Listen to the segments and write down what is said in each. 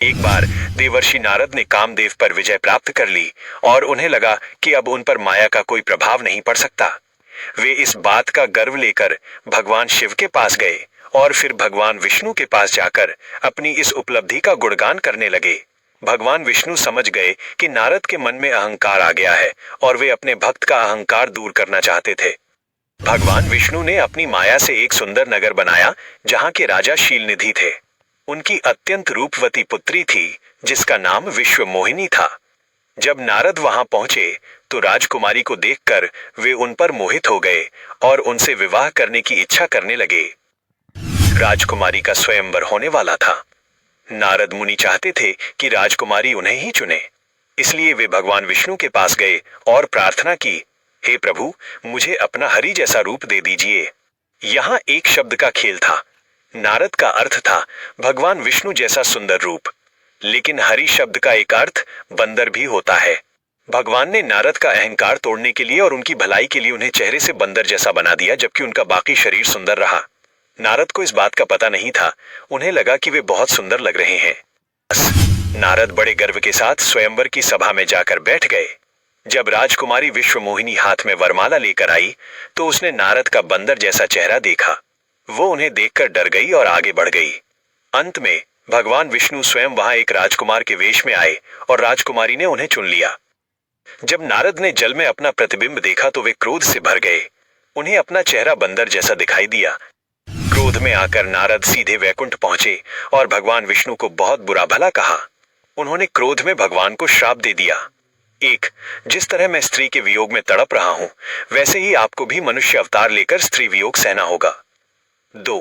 एक बार देवर्षि नारद ने कामदेव पर विजय प्राप्त कर ली और उन्हें लगा कि अब उन पर माया का कोई प्रभाव नहीं पड़ सकता। वे इस बात का गर्व लेकर भगवान शिव के पास गए और फिर भगवान विष्णु के पास जाकर अपनी इस उपलब्धि का गुणगान करने लगे। भगवान विष्णु समझ गए कि नारद के मन में अहंकार आ गया है और वे अपने भक्त का अहंकार दूर करना चाहते थे। भगवान विष्णु ने अपनी माया से एक सुंदर नगर बनाया जहां के राजा शीलनिधि थे। उनकी अत्यंत रूपवती पुत्री थी जिसका नाम विश्व मोहिनी था। जब नारद वहां पहुंचे तो राजकुमारी को देखकर वे उन पर मोहित हो गए और उनसे विवाह करने की इच्छा करने लगे। राजकुमारी का स्वयंवर होने वाला था। नारद मुनि चाहते थे कि राजकुमारी उन्हें ही चुने, इसलिए वे भगवान विष्णु के पास गए और प्रार्थना की, हे प्रभु, मुझे अपना हरि जैसा रूप दे दीजिए। यहाँ एक शब्द का खेल था। नारद का अर्थ था भगवान विष्णु जैसा सुंदर रूप, लेकिन हरि शब्द का एक अर्थ बंदर भी होता है। भगवान ने नारद का अहंकार तोड़ने के लिए और उनकी भलाई के लिए उन्हें चेहरे से बंदर जैसा बना दिया, जबकि उनका बाकी शरीर सुंदर रहा। नारद को इस बात का पता नहीं था। उन्हें लगा कि वे बहुत सुंदर लग रहे हैं। नारद बड़े गर्व के साथ स्वयंवर की सभा में जाकर बैठ गए। जब राजकुमारी विश्व मोहिनी हाथ में वरमाला लेकर आई तो उसने नारद का बंदर जैसा चेहरा देखा। वो उन्हें देखकर डर गई और आगे बढ़ गई। अंत में भगवान विष्णु स्वयं वहां एक राजकुमार के वेश में आए और राजकुमारी ने उन्हें चुन लिया। जब नारद ने जल में अपना प्रतिबिंब देखा तो वे क्रोध से भर गए। उन्हें अपना चेहरा बंदर जैसा दिखाई दिया। क्रोध में आकर नारद सीधे वैकुंठ पहुंचे और भगवान विष्णु को बहुत बुरा भला कहा। उन्होंने क्रोध में भगवान को श्राप दे दिया। एक, जिस तरह मैं स्त्री के वियोग में तड़प रहा हूं, वैसे ही आपको भी मनुष्य अवतार लेकर स्त्री वियोग सहना होगा। 2,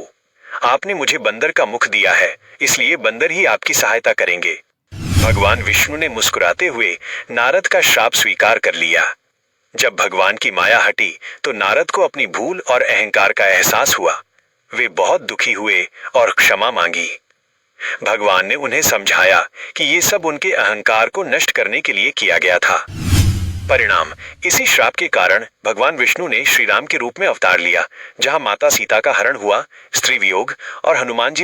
आपने मुझे बंदर का मुख दिया है, इसलिए बंदर ही आपकी सहायता करेंगे। भगवान विष्णु ने मुस्कुराते हुए नारद का श्राप स्वीकार कर लिया। जब भगवान की माया हटी तो नारद को अपनी भूल और अहंकार का एहसास हुआ। वे बहुत दुखी हुए और क्षमा मांगी। भगवान ने उन्हें समझाया कि ये सब उनके अहंकार को नष्ट करने के लिए किया गया था। परिणाम, इसी श्राप के कारण भगवान विष्णु ने श्री राम के रूप में अवतार लिया, जहां माता सीता का हरण हुआ, स्त्री वियोग और हनुमान जी